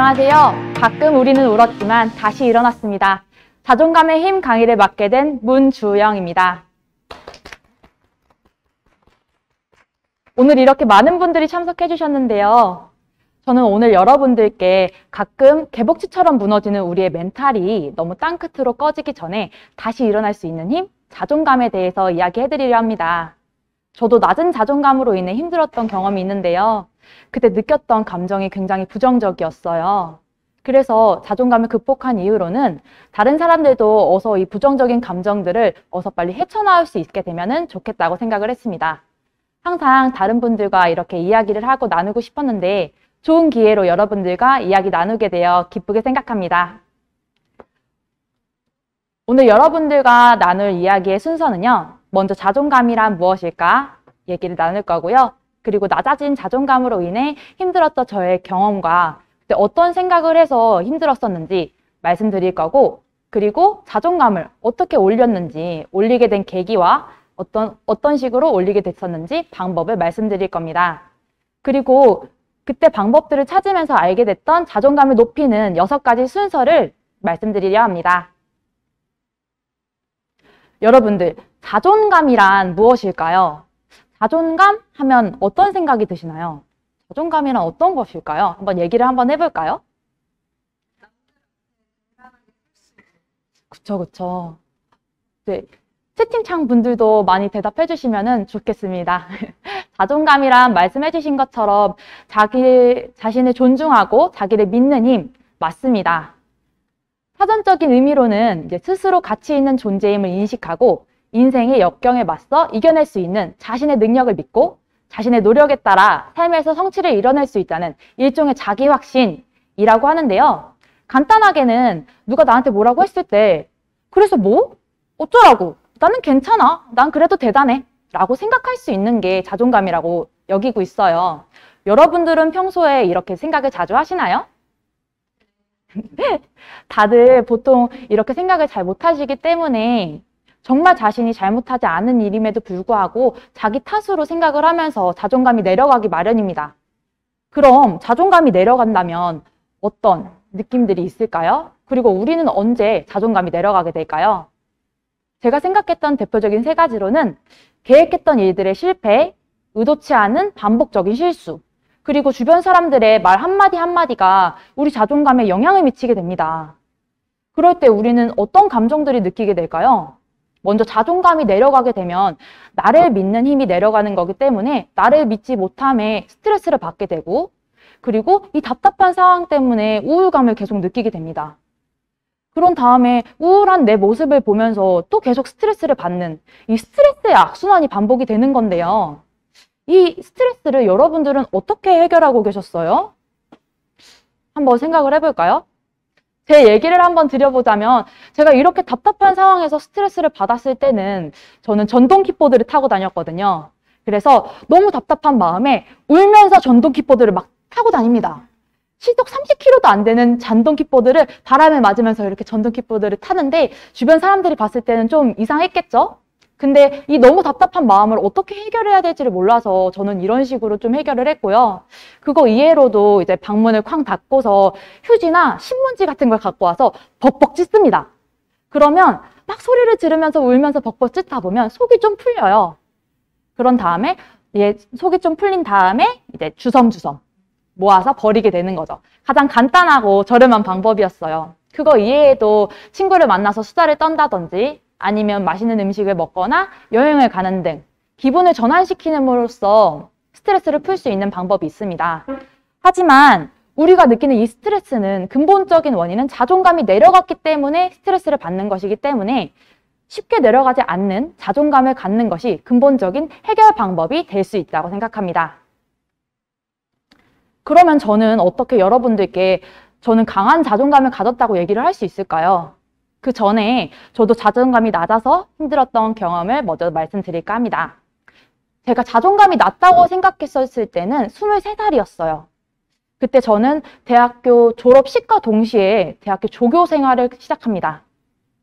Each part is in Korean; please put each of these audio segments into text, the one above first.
안녕하세요. 가끔 우리는 울었지만 다시 일어났습니다. 자존감의 힘 강의를 맡게 된 문주영입니다. 오늘 이렇게 많은 분들이 참석해 주셨는데요. 저는 오늘 여러분들께 가끔 개복치처럼 무너지는 우리의 멘탈이 너무 땅끝으로 꺼지기 전에 다시 일어날 수 있는 힘, 자존감에 대해서 이야기해 드리려 합니다. 저도 낮은 자존감으로 인해 힘들었던 경험이 있는데요. 그때 느꼈던 감정이 굉장히 부정적이었어요. 그래서 자존감을 극복한 이후로는 다른 사람들도 어서 이 부정적인 감정들을 어서 빨리 헤쳐나올 수 있게 되면 좋겠다고 생각을 했습니다. 항상 다른 분들과 이렇게 이야기를 하고 나누고 싶었는데 좋은 기회로 여러분들과 이야기 나누게 되어 기쁘게 생각합니다. 오늘 여러분들과 나눌 이야기의 순서는요. 먼저 자존감이란 무엇일까 얘기를 나눌 거고요. 그리고 낮아진 자존감으로 인해 힘들었던 저의 경험과 그때 어떤 생각을 해서 힘들었었는지 말씀드릴 거고, 그리고 자존감을 어떻게 올렸는지, 올리게 된 계기와 어떤 식으로 올리게 됐었는지 방법을 말씀드릴 겁니다. 그리고 그때 방법들을 찾으면서 알게 됐던 자존감을 높이는 6가지 순서를 말씀드리려 합니다. 여러분들, 자존감이란 무엇일까요? 자존감 하면 어떤 생각이 드시나요? 자존감이란 어떤 것일까요? 한번 해볼까요? 그쵸. 네, 채팅창 분들도 많이 대답해 주시면 좋겠습니다. 자존감이란 말씀해 주신 것처럼 자기 자신을 존중하고 자기를 믿는 힘, 맞습니다. 사전적인 의미로는 이제 스스로 가치 있는 존재임을 인식하고 인생의 역경에 맞서 이겨낼 수 있는 자신의 능력을 믿고 자신의 노력에 따라 삶에서 성취를 이뤄낼 수 있다는 일종의 자기 확신이라고 하는데요. 간단하게는 누가 나한테 뭐라고 했을 때 그래서 뭐? 어쩌라고? 나는 괜찮아. 난 그래도 대단해. 라고 생각할 수 있는 게 자존감이라고 여기고 있어요. 여러분들은 평소에 이렇게 생각을 자주 하시나요? 다들 보통 이렇게 생각을 잘 못하시기 때문에 정말 자신이 잘못하지 않은 일임에도 불구하고 자기 탓으로 생각을 하면서 자존감이 내려가기 마련입니다. 그럼 자존감이 내려간다면 어떤 느낌들이 있을까요? 그리고 우리는 언제 자존감이 내려가게 될까요? 제가 생각했던 대표적인 3가지로는 계획했던 일들의 실패, 의도치 않은 반복적인 실수, 그리고 주변 사람들의 말 한마디 한마디가 우리 자존감에 영향을 미치게 됩니다. 그럴 때 우리는 어떤 감정들이 느끼게 될까요? 먼저 자존감이 내려가게 되면 나를 믿는 힘이 내려가는 거기 때문에 나를 믿지 못함에 스트레스를 받게 되고, 그리고 이 답답한 상황 때문에 우울감을 계속 느끼게 됩니다. 그런 다음에 우울한 내 모습을 보면서 또 계속 스트레스를 받는 이 스트레스의 악순환이 반복이 되는 건데요. 이 스트레스를 여러분들은 어떻게 해결하고 계셨어요? 한번 생각을 해볼까요? 제 얘기를 한번 드려보자면 제가 이렇게 답답한 상황에서 스트레스를 받았을 때는 저는 전동 킥보드를 타고 다녔거든요. 그래서 너무 답답한 마음에 울면서 전동 킥보드를 막 타고 다닙니다. 시속 30km도 안 되는 전동 킥보드를 바람에 맞으면서 이렇게 전동 킥보드를 타는데 주변 사람들이 봤을 때는 좀 이상했겠죠? 근데 이 너무 답답한 마음을 어떻게 해결해야 될지를 몰라서 저는 이런 식으로 좀 해결을 했고요. 그거 이외로도 이제 방문을 쾅 닫고서 휴지나 신문지 같은 걸 갖고 와서 벅벅 찢습니다. 그러면 막 소리를 지르면서 울면서 벅벅 찢다 보면 속이 좀 풀려요. 그런 다음에 속이 좀 풀린 다음에 이제 주섬주섬 모아서 버리게 되는 거죠. 가장 간단하고 저렴한 방법이었어요. 그거 이외에도 친구를 만나서 수다를 떤다든지 아니면 맛있는 음식을 먹거나 여행을 가는 등 기분을 전환시키는으로써 스트레스를 풀 수 있는 방법이 있습니다. 하지만 우리가 느끼는 이 스트레스는 근본적인 원인은 자존감이 내려갔기 때문에 스트레스를 받는 것이기 때문에 쉽게 내려가지 않는 자존감을 갖는 것이 근본적인 해결 방법이 될 수 있다고 생각합니다. 그러면 저는 어떻게 여러분들께 저는 강한 자존감을 가졌다고 얘기를 할 수 있을까요? 그 전에 저도 자존감이 낮아서 힘들었던 경험을 먼저 말씀드릴까 합니다. 제가 자존감이 낮다고 생각했었을 때는 23살이었어요. 그때 저는 대학교 졸업식과 동시에 대학교 조교 생활을 시작합니다.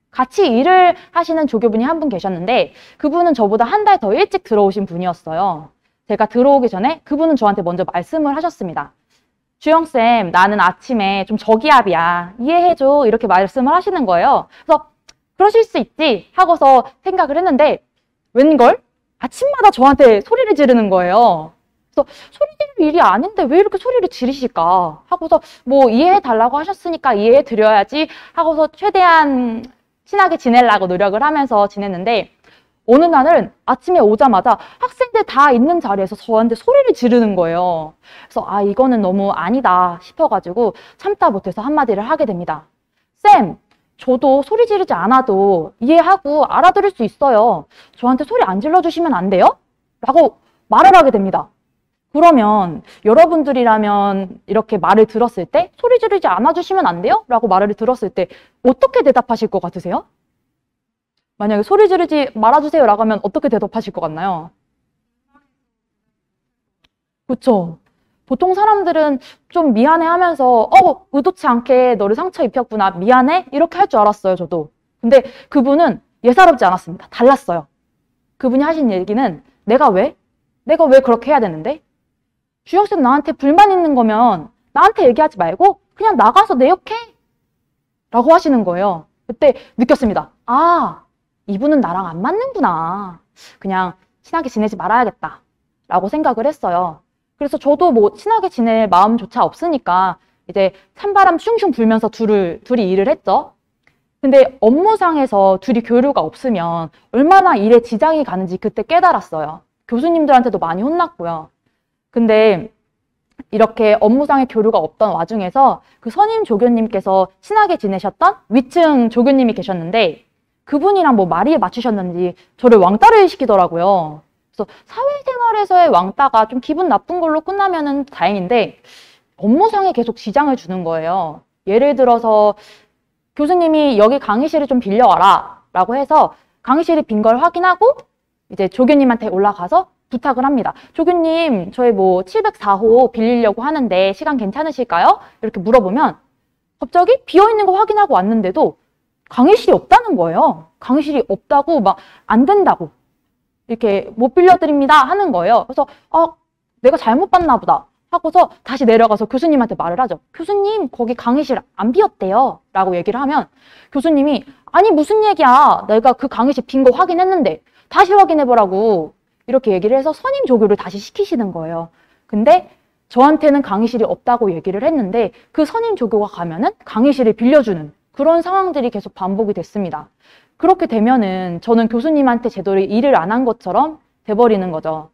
같이 일을 하시는 조교분이 한 분 계셨는데 그분은 저보다 한 달 더 일찍 들어오신 분이었어요. 제가 들어오기 전에 그분은 저한테 먼저 말씀을 하셨습니다. 주영쌤, 나는 아침에 좀 저기압이야. 이해해줘. 이렇게 말씀을 하시는 거예요. 그래서 그러실 수 있지 하고서 생각을 했는데 웬걸? 아침마다 저한테 소리를 지르는 거예요. 그래서 소리 지를 일이 아닌데 왜 이렇게 소리를 지르실까 하고서 뭐 이해해 달라고 하셨으니까 이해해 드려야지 하고서 최대한 친하게 지내려고 노력을 하면서 지냈는데 어느 날은 아침에 오자마자 학생들 다 있는 자리에서 저한테 소리를 지르는 거예요. 그래서 아 이거는 너무 아니다 싶어가지고 참다 못해서 한마디를 하게 됩니다. 쌤, 저도 소리 지르지 않아도 이해하고 알아들을 수 있어요. 저한테 소리 안 질러주시면 안 돼요? 라고 말을 하게 됩니다. 그러면 여러분들이라면 이렇게 말을 들었을 때 소리 지르지 않아주시면 안 돼요? 라고 말을 들었을 때 어떻게 대답하실 것 같으세요? 만약에 소리 지르지 말아주세요 라고 하면 어떻게 대답하실 것 같나요? 그쵸? 보통 사람들은 좀 미안해 하면서 의도치 않게 너를 상처 입혔구나 미안해? 이렇게 할 줄 알았어요 저도. 근데 그분은 예사롭지 않았습니다. 달랐어요. 그분이 하신 얘기는 내가 왜 그렇게 해야 되는데? 주혁쌤 나한테 불만 있는 거면 나한테 얘기하지 말고 그냥 나가서 내 욕해 라고 하시는 거예요. 그때 느꼈습니다. 아 이분은 나랑 안 맞는구나. 그냥 친하게 지내지 말아야겠다 라고 생각을 했어요. 그래서 저도 뭐 친하게 지낼 마음조차 없으니까 이제 찬바람 슝슝 불면서 둘이 일을 했죠. 근데 업무상에서 둘이 교류가 없으면 얼마나 일에 지장이 가는지 그때 깨달았어요. 교수님들한테도 많이 혼났고요. 근데 이렇게 업무상의 교류가 없던 와중에서 그 선임 조교님께서 친하게 지내셨던 위층 조교님이 계셨는데 그분이랑 뭐 말이 맞추셨는지 저를 왕따를 시키더라고요. 그래서 사회생활에서의 왕따가 좀 기분 나쁜 걸로 끝나면은 다행인데 업무상에 계속 지장을 주는 거예요. 예를 들어서 교수님이 여기 강의실을 좀 빌려와라 라고 해서 강의실이 빈 걸 확인하고 이제 조교님한테 올라가서 부탁을 합니다. 조교님 저희 뭐 704호 빌리려고 하는데 시간 괜찮으실까요? 이렇게 물어보면 갑자기 비어있는 거 확인하고 왔는데도 강의실이 없다는 거예요. 강의실이 없다고 막 안 된다고 이렇게 못 빌려드립니다 하는 거예요. 그래서 내가 잘못 봤나 보다 하고서 다시 내려가서 교수님한테 말을 하죠. 교수님 거기 강의실 안 비었대요 라고 얘기를 하면 교수님이 아니 무슨 얘기야 내가 그 강의실 빈 거 확인했는데 다시 확인해보라고 이렇게 얘기를 해서 선임 조교를 다시 시키시는 거예요. 근데 저한테는 강의실이 없다고 얘기를 했는데 그 선임 조교가 가면은 강의실을 빌려주는 그런 상황들이 계속 반복이 됐습니다. 그렇게 되면은 저는 교수님한테 제대로 일을 안 한 것처럼 돼버리는 거죠.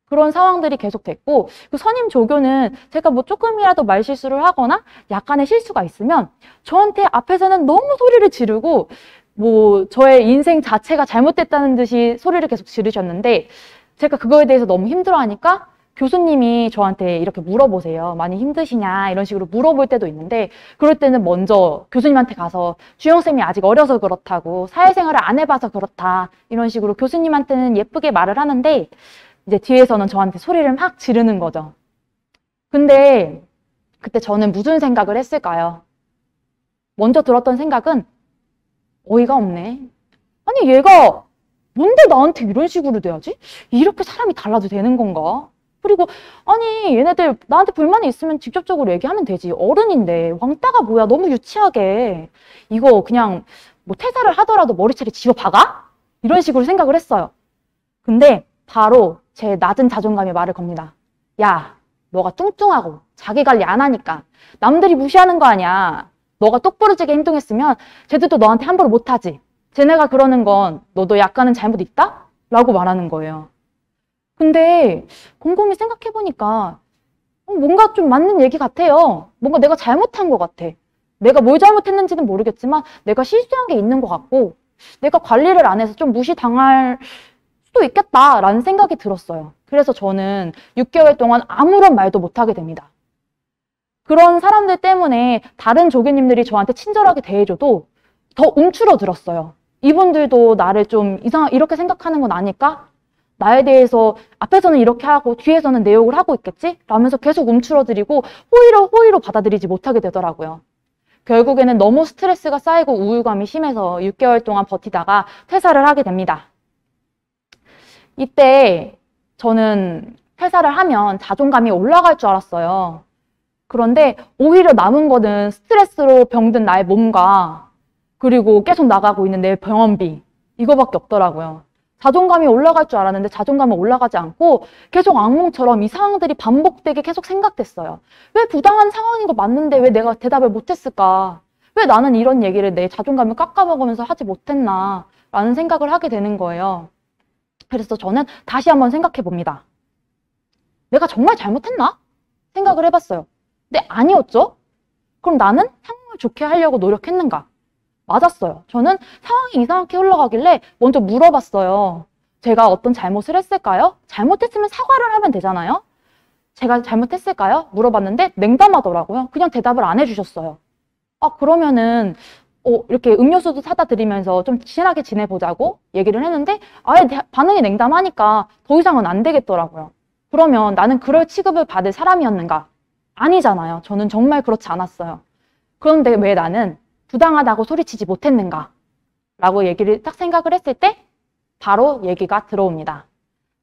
그런 상황들이 계속 됐고 그 선임 조교는 제가 뭐 조금이라도 말실수를 하거나 약간의 실수가 있으면 저한테 앞에서는 너무 소리를 지르고 뭐 저의 인생 자체가 잘못됐다는 듯이 소리를 계속 지르셨는데 제가 그거에 대해서 너무 힘들어하니까 교수님이 저한테 이렇게 물어보세요. 많이 힘드시냐 이런 식으로 물어볼 때도 있는데 그럴 때는 먼저 교수님한테 가서 주영쌤이 아직 어려서 그렇다고 사회생활을 안 해봐서 그렇다 이런 식으로 교수님한테는 예쁘게 말을 하는데 이제 뒤에서는 저한테 소리를 막 지르는 거죠. 근데 그때 저는 무슨 생각을 했을까요? 먼저 들었던 생각은 어이가 없네. 아니 얘가 뭔데 나한테 이런 식으로 돼야지? 이렇게 사람이 달라도 되는 건가? 그리고 아니 얘네들 나한테 불만이 있으면 직접적으로 얘기하면 되지. 어른인데 왕따가 뭐야 너무 유치하게. 이거 그냥 뭐 퇴사를 하더라도 머리채를 집어박아? 이런 식으로 생각을 했어요. 근데 바로 제 낮은 자존감이 말을 겁니다. 야, 너가 뚱뚱하고 자기 관리 안 하니까 남들이 무시하는 거 아니야. 너가 똑부러지게 행동했으면 쟤들도 너한테 함부로 못하지. 쟤네가 그러는 건 너도 약간은 잘못 있다? 라고 말하는 거예요. 근데 곰곰이 생각해보니까 뭔가 좀 맞는 얘기 같아요. 뭔가 내가 잘못한 것 같아. 내가 뭘 잘못했는지는 모르겠지만 내가 실수한 게 있는 것 같고 내가 관리를 안 해서 좀 무시당할 수도 있겠다라는 생각이 들었어요. 그래서 저는 6개월 동안 아무런 말도 못하게 됩니다. 그런 사람들 때문에 다른 조교님들이 저한테 친절하게 대해줘도 더 움츠러들었어요. 이분들도 나를 좀 이렇게 생각하는 건 아닐까? 나에 대해서 앞에서는 이렇게 하고 뒤에서는 내 욕을 하고 있겠지? 라면서 계속 움츠러들이고 호의로 받아들이지 못하게 되더라고요. 결국에는 너무 스트레스가 쌓이고 우울감이 심해서 6개월 동안 버티다가 퇴사를 하게 됩니다. 이때 저는 퇴사를 하면 자존감이 올라갈 줄 알았어요. 그런데 오히려 남은 거는 스트레스로 병든 나의 몸과 그리고 계속 나가고 있는 내 병원비 이거밖에 없더라고요. 자존감이 올라갈 줄 알았는데 자존감은 올라가지 않고 계속 악몽처럼 이 상황들이 반복되게 계속 생각됐어요. 왜 부당한 상황인 거 맞는데 왜 내가 대답을 못했을까? 왜 나는 이런 얘기를 내 자존감을 깎아먹으면서 하지 못했나? 라는 생각을 하게 되는 거예요. 그래서 저는 다시 한번 생각해 봅니다. 내가 정말 잘못했나? 생각을 해봤어요. 근데 아니었죠? 그럼 나는 상황을 좋게 하려고 노력했는가? 맞았어요. 저는 상황이 이상하게 흘러가길래 먼저 물어봤어요. 제가 어떤 잘못을 했을까요? 잘못했으면 사과를 하면 되잖아요? 제가 잘못했을까요? 물어봤는데 냉담하더라고요. 그냥 대답을 안 해주셨어요. 아, 그러면은 이렇게 음료수도 사다 드리면서 좀 친하게 지내보자고 얘기를 했는데 아예 반응이 냉담하니까 더 이상은 안 되겠더라고요. 그러면 나는 그럴 취급을 받을 사람이었는가? 아니잖아요. 저는 정말 그렇지 않았어요. 그런데 왜 나는 부당하다고 소리치지 못했는가? 라고 얘기를 딱 생각을 했을 때 바로 얘기가 들어옵니다.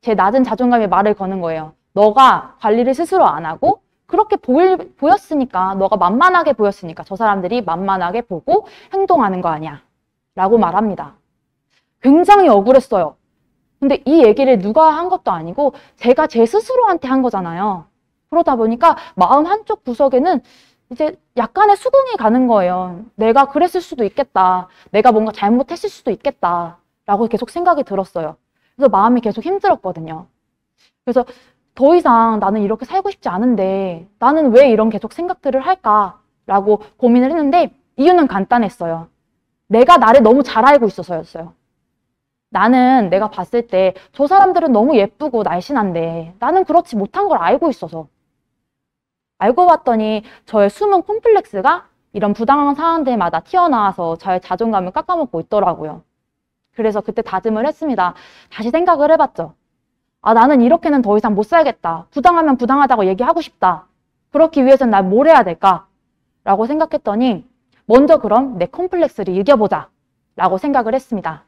제 낮은 자존감에 말을 거는 거예요. 너가 관리를 스스로 안 하고 그렇게 보였으니까, 너가 만만하게 보였으니까 저 사람들이 만만하게 보고 행동하는 거 아니야. 라고 말합니다. 굉장히 억울했어요. 근데 이 얘기를 누가 한 것도 아니고 제가 제 스스로한테 한 거잖아요. 그러다 보니까 마음 한쪽 구석에는 이제 약간의 수긍이 가는 거예요. 내가 그랬을 수도 있겠다. 내가 뭔가 잘못했을 수도 있겠다. 라고 계속 생각이 들었어요. 그래서 마음이 계속 힘들었거든요. 그래서 더 이상 나는 이렇게 살고 싶지 않은데 나는 왜 이런 계속 생각들을 할까라고 고민을 했는데 이유는 간단했어요. 내가 나를 너무 잘 알고 있어서였어요. 나는 내가 봤을 때 저 사람들은 너무 예쁘고 날씬한데 나는 그렇지 못한 걸 알고 있어서. 알고 봤더니 저의 숨은 콤플렉스가 이런 부당한 상황들마다 튀어나와서 저의 자존감을 깎아먹고 있더라고요. 그래서 그때 다짐을 했습니다. 다시 생각을 해봤죠. 아, 나는 이렇게는 더 이상 못 살겠다. 부당하면 부당하다고 얘기하고 싶다. 그렇기 위해서는 난 뭘 해야 될까? 라고 생각했더니 먼저 그럼 내 콤플렉스를 이겨보자. 라고 생각을 했습니다.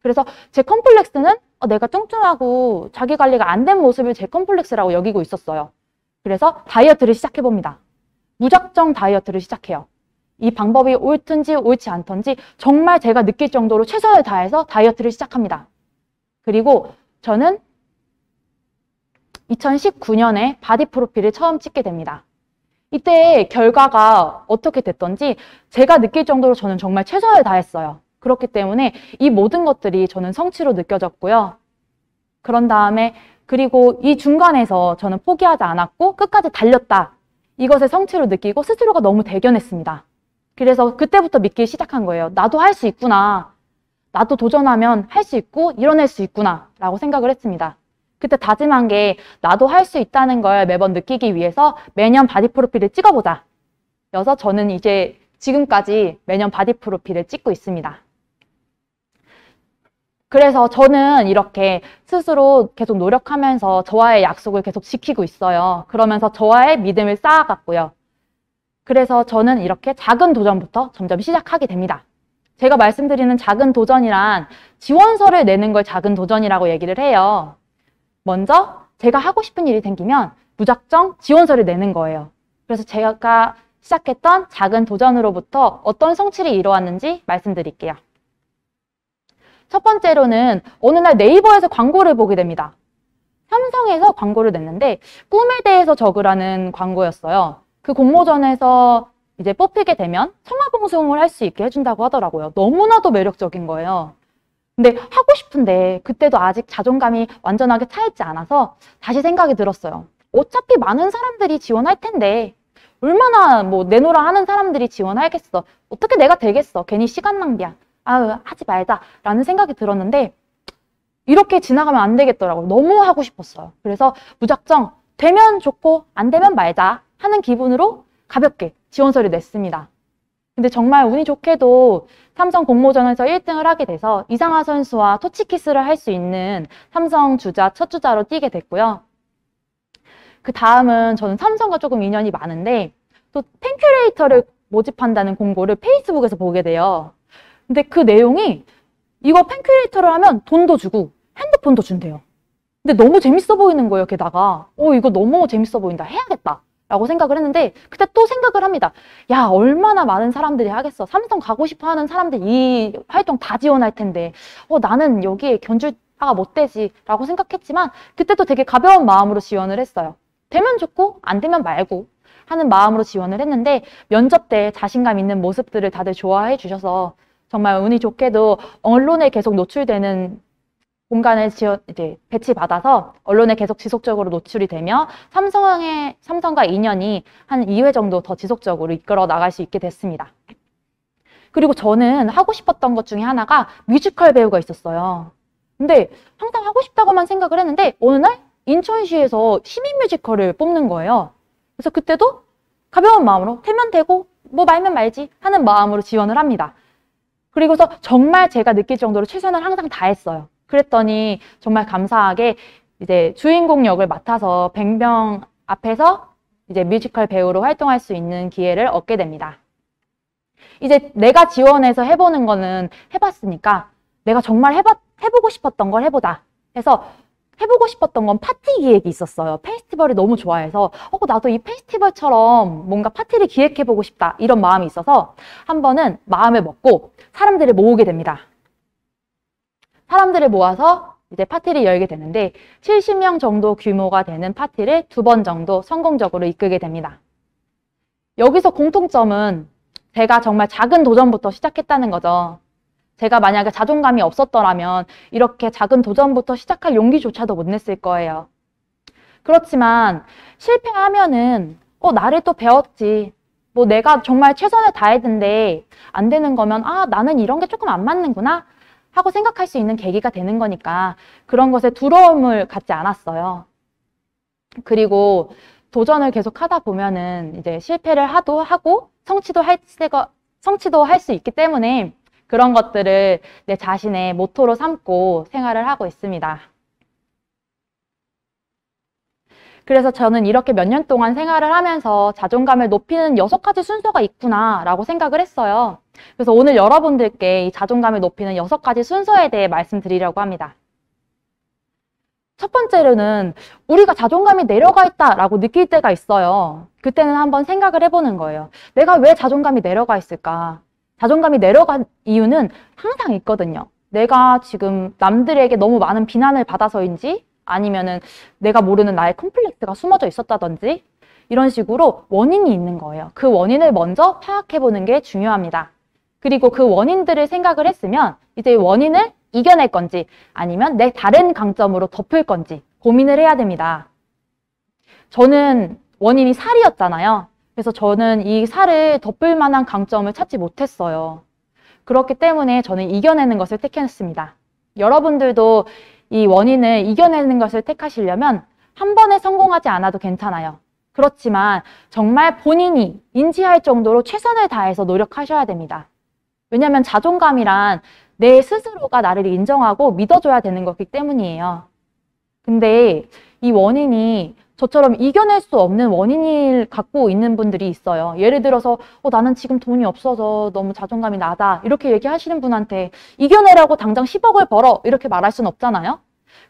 그래서 제 콤플렉스는 내가 뚱뚱하고 자기 관리가 안 된 모습을 제 콤플렉스라고 여기고 있었어요. 그래서 다이어트를 시작해봅니다. 무작정 다이어트를 시작해요. 이 방법이 옳든지 옳지 않든지 정말 제가 느낄 정도로 최선을 다해서 다이어트를 시작합니다. 그리고 저는 2019년에 바디 프로필을 처음 찍게 됩니다. 이때 결과가 어떻게 됐던지 제가 느낄 정도로 저는 정말 최선을 다했어요. 그렇기 때문에 이 모든 것들이 저는 성취로 느껴졌고요. 그런 다음에 그리고 이 중간에서 저는 포기하지 않았고 끝까지 달렸다. 이것을 성취로 느끼고 스스로가 너무 대견했습니다. 그래서 그때부터 믿기 시작한 거예요. 나도 할 수 있구나. 나도 도전하면 할 수 있고 이뤄낼 수 있구나 라고 생각을 했습니다. 그때 다짐한 게 나도 할 수 있다는 걸 매번 느끼기 위해서 매년 바디 프로필을 찍어보자. 여서 저는 이제 지금까지 매년 바디 프로필을 찍고 있습니다. 그래서 저는 이렇게 스스로 계속 노력하면서 저와의 약속을 계속 지키고 있어요. 그러면서 저와의 믿음을 쌓아갔고요. 그래서 저는 이렇게 작은 도전부터 점점 시작하게 됩니다. 제가 말씀드리는 작은 도전이란 지원서를 내는 걸 작은 도전이라고 얘기를 해요. 먼저 제가 하고 싶은 일이 생기면 무작정 지원서를 내는 거예요. 그래서 제가 시작했던 작은 도전으로부터 어떤 성취를 이루었는지 말씀드릴게요. 첫 번째로는 어느 날 네이버에서 광고를 보게 됩니다. 삼성에서 광고를 냈는데 꿈에 대해서 적으라는 광고였어요. 그 공모전에서 이제 뽑히게 되면 청화봉송을 할 수 있게 해준다고 하더라고요. 너무나도 매력적인 거예요. 근데 하고 싶은데 그때도 아직 자존감이 완전하게 차있지 않아서 다시 생각이 들었어요. 어차피 많은 사람들이 지원할 텐데 얼마나 내노라 하는 사람들이 지원하겠어. 어떻게 내가 되겠어. 괜히 시간 낭비야. 아유, 하지 말자 라는 생각이 들었는데 이렇게 지나가면 안 되겠더라고요. 너무 하고 싶었어요. 그래서 무작정 되면 좋고 안 되면 말자 하는 기분으로 가볍게 지원서를 냈습니다. 근데 정말 운이 좋게도 삼성 공모전에서 1등을 하게 돼서 이상하 선수와 토치키스를 할 수 있는 삼성 주자 첫 주자로 뛰게 됐고요. 그 다음은 저는 삼성과 조금 인연이 많은데 또 팬큐레이터를 모집한다는 공고를 페이스북에서 보게 돼요. 근데 그 내용이 이거 팬큐레이터를 하면 돈도 주고 핸드폰도 준대요. 근데 너무 재밌어 보이는 거예요. 게다가 이거 너무 재밌어 보인다. 해야겠다 라고 생각을 했는데 그때 또 생각을 합니다. 야, 얼마나 많은 사람들이 하겠어. 삼성 가고 싶어 하는 사람들 이 활동 다 지원할 텐데 나는 여기에 견줄바가 못 되지 라고 생각했지만 그때 또 되게 가벼운 마음으로 지원을 했어요. 되면 좋고 안 되면 말고 하는 마음으로 지원을 했는데 면접 때 자신감 있는 모습들을 다들 좋아해 주셔서 정말 운이 좋게도 언론에 계속 노출되는 공간을 이제 배치받아서 언론에 계속 지속적으로 노출이 되며 삼성과 인연이 한 2회 정도 더 지속적으로 이끌어 나갈 수 있게 됐습니다. 그리고 저는 하고 싶었던 것 중에 하나가 뮤지컬 배우가 있었어요. 근데 항상 하고 싶다고만 생각을 했는데 어느 날 인천시에서 시민 뮤지컬을 뽑는 거예요. 그래서 그때도 가벼운 마음으로 되면 되고 뭐 말면 말지 하는 마음으로 지원을 합니다. 그리고서 정말 제가 느낄 정도로 최선을 항상 다했어요. 그랬더니 정말 감사하게 이제 주인공 역을 맡아서 100명 앞에서 이제 뮤지컬 배우로 활동할 수 있는 기회를 얻게 됩니다. 이제 내가 지원해서 해보는 거는 해봤으니까 내가 정말 해보고 싶었던 걸 해보자 해서 해보고 싶었던 건 파티 기획이 있었어요. 페스티벌을 너무 좋아해서 나도 이 페스티벌처럼 뭔가 파티를 기획해보고 싶다 이런 마음이 있어서 한 번은 마음을 먹고 사람들을 모으게 됩니다. 사람들을 모아서 이제 파티를 열게 되는데 70명 정도 규모가 되는 파티를 2번 정도 성공적으로 이끌게 됩니다. 여기서 공통점은 제가 정말 작은 도전부터 시작했다는 거죠. 제가 만약에 자존감이 없었더라면 이렇게 작은 도전부터 시작할 용기조차도 못 냈을 거예요. 그렇지만 실패하면은 나를 또 배웠지. 뭐 내가 정말 최선을 다했는데 안 되는 거면 나는 이런 게 조금 안 맞는구나 하고 생각할 수 있는 계기가 되는 거니까 그런 것에 두려움을 갖지 않았어요. 그리고 도전을 계속 하다 보면은 이제 실패를 하고 성취도 할 수 있기 때문에 그런 것들을 내 자신의 모토로 삼고 생활을 하고 있습니다. 그래서 저는 이렇게 몇 년 동안 생활을 하면서 자존감을 높이는 6가지 순서가 있구나 라고 생각을 했어요. 그래서 오늘 여러분들께 이 자존감을 높이는 6가지 순서에 대해 말씀드리려고 합니다. 첫 번째로는 우리가 자존감이 내려가 있다라고 느낄 때가 있어요. 그때는 한번 생각을 해보는 거예요. 내가 왜 자존감이 내려가 있을까? 자존감이 내려간 이유는 항상 있거든요. 내가 지금 남들에게 너무 많은 비난을 받아서인지 아니면은 내가 모르는 나의 컴플렉스가 숨어져 있었다든지 이런 식으로 원인이 있는 거예요. 그 원인을 먼저 파악해보는 게 중요합니다. 그리고 그 원인들을 생각을 했으면 이제 원인을 이겨낼 건지 아니면 내 다른 강점으로 덮을 건지 고민을 해야 됩니다. 저는 원인이 살이었잖아요. 그래서 저는 이 살을 덮을 만한 강점을 찾지 못했어요. 그렇기 때문에 저는 이겨내는 것을 택했습니다. 여러분들도 이 원인을 이겨내는 것을 택하시려면 한 번에 성공하지 않아도 괜찮아요. 그렇지만 정말 본인이 인지할 정도로 최선을 다해서 노력하셔야 됩니다. 왜냐하면 자존감이란 내 스스로가 나를 인정하고 믿어줘야 되는 거기 때문이에요. 근데 이 원인이 저처럼 이겨낼 수 없는 원인을 갖고 있는 분들이 있어요. 예를 들어서 나는 지금 돈이 없어서 너무 자존감이 낮아 이렇게 얘기하시는 분한테 이겨내라고 당장 10억을 벌어 이렇게 말할 수는 없잖아요.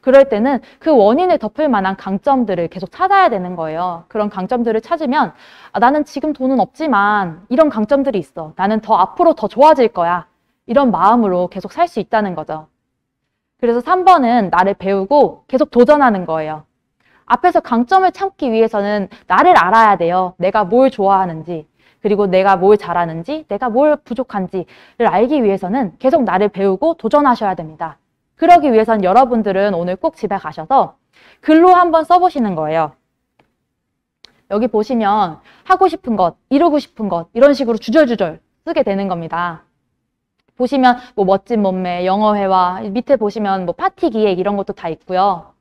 그럴 때는 그 원인을 덮을 만한 강점들을 계속 찾아야 되는 거예요. 그런 강점들을 찾으면 나는 지금 돈은 없지만 이런 강점들이 있어. 나는 더 앞으로 더 좋아질 거야. 이런 마음으로 계속 살 수 있다는 거죠. 그래서 3번은 나를 배우고 계속 도전하는 거예요. 앞에서 강점을 찾기 위해서는 나를 알아야 돼요. 내가 뭘 좋아하는지, 그리고 내가 뭘 잘하는지, 내가 뭘 부족한지를 알기 위해서는 계속 나를 배우고 도전하셔야 됩니다. 그러기 위해선 여러분들은 오늘 꼭 집에 가셔서 글로 한번 써보시는 거예요. 여기 보시면 하고 싶은 것, 이루고 싶은 것 이런 식으로 주절주절 쓰게 되는 겁니다. 보시면 뭐 멋진 몸매, 영어회화, 밑에 보시면 뭐 파티 기획 이런 것도 다 있고요.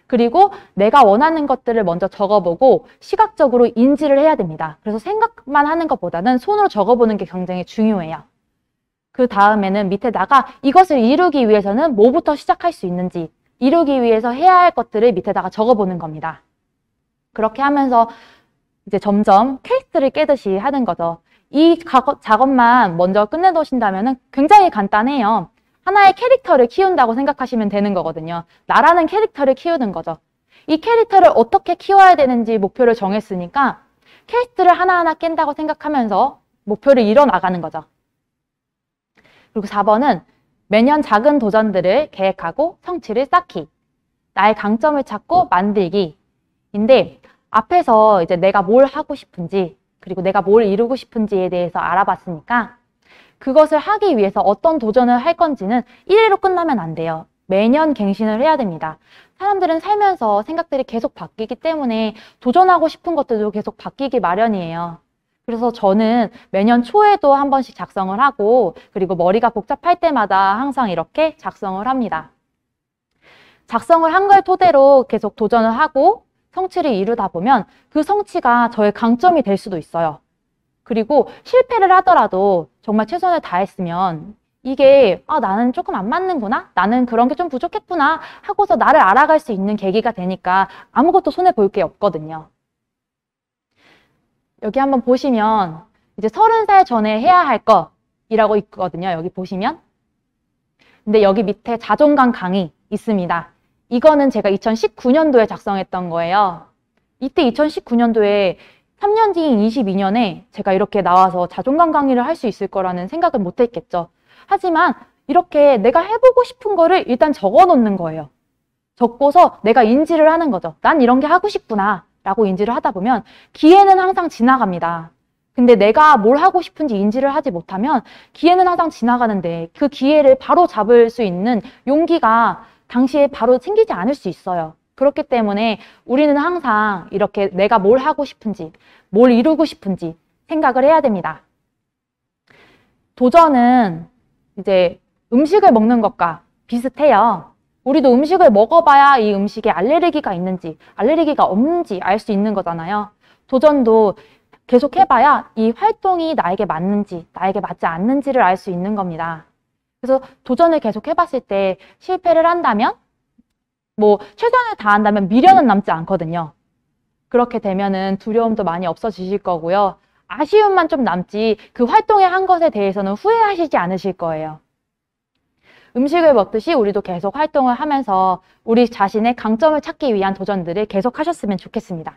그리고 내가 원하는 것들을 먼저 적어보고 시각적으로 인지를 해야 됩니다. 그래서 생각만 하는 것보다는 손으로 적어보는 게 굉장히 중요해요. 그 다음에는 밑에다가 이것을 이루기 위해서는 뭐부터 시작할 수 있는지, 이루기 위해서 해야 할 것들을 밑에다가 적어보는 겁니다. 그렇게 하면서 이제 점점 케이스를 깨듯이 하는 거죠. 이 작업만 먼저 끝내놓으신다면 굉장히 간단해요. 하나의 캐릭터를 키운다고 생각하시면 되는 거거든요. 나라는 캐릭터를 키우는 거죠. 이 캐릭터를 어떻게 키워야 되는지 목표를 정했으니까 퀘스트를 하나하나 깬다고 생각하면서 목표를 이뤄나가는 거죠. 그리고 4번은 매년 작은 도전들을 계획하고 성취를 쌓기. 나의 강점을 찾고 만들기. 인데 앞에서 이제 내가 뭘 하고 싶은지 그리고 내가 뭘 이루고 싶은지에 대해서 알아봤으니까 그것을 하기 위해서 어떤 도전을 할 건지는 1회로 끝나면 안 돼요. 매년 갱신을 해야 됩니다. 사람들은 살면서 생각들이 계속 바뀌기 때문에 도전하고 싶은 것들도 계속 바뀌기 마련이에요. 그래서 저는 매년 초에도 한 번씩 작성을 하고 그리고 머리가 복잡할 때마다 항상 이렇게 작성을 합니다. 작성을 한 걸 토대로 계속 도전을 하고 성취를 이루다 보면 그 성취가 저의 강점이 될 수도 있어요. 그리고 실패를 하더라도 정말 최선을 다했으면 이게 나는 조금 안 맞는구나? 나는 그런 게 좀 부족했구나? 하고서 나를 알아갈 수 있는 계기가 되니까 아무것도 손해볼 게 없거든요. 여기 한번 보시면 이제 30살 전에 해야 할 거이라고 있거든요. 여기 보시면. 근데 여기 밑에 자존감 강의 있습니다. 이거는 제가 2019년도에 작성했던 거예요. 이때 2019년도에 3년 뒤인 22년에 제가 이렇게 나와서 자존감 강의를 할 수 있을 거라는 생각을 못 했겠죠. 하지만 이렇게 내가 해보고 싶은 거를 일단 적어 놓는 거예요. 적고서 내가 인지를 하는 거죠. 난 이런 게 하고 싶구나 라고 인지를 하다 보면 기회는 항상 지나갑니다. 근데 내가 뭘 하고 싶은지 인지를 하지 못하면 기회는 항상 지나가는데 그 기회를 바로 잡을 수 있는 용기가 당시에 바로 생기지 않을 수 있어요. 그렇기 때문에 우리는 항상 이렇게 내가 뭘 하고 싶은지, 뭘 이루고 싶은지 생각을 해야 됩니다. 도전은 이제 음식을 먹는 것과 비슷해요. 우리도 음식을 먹어봐야 이 음식에 알레르기가 있는지, 알레르기가 없는지 알 수 있는 거잖아요. 도전도 계속 해봐야 이 활동이 나에게 맞는지, 나에게 맞지 않는지를 알 수 있는 겁니다. 그래서 도전을 계속 해봤을 때 실패를 한다면 최선을 다한다면 미련은 남지 않거든요. 그렇게 되면은 두려움도 많이 없어지실 거고요. 아쉬움만 좀 남지 그 활동에 한 것에 대해서는 후회하시지 않으실 거예요. 음식을 먹듯이 우리도 계속 활동을 하면서 우리 자신의 강점을 찾기 위한 도전들을 계속 하셨으면 좋겠습니다.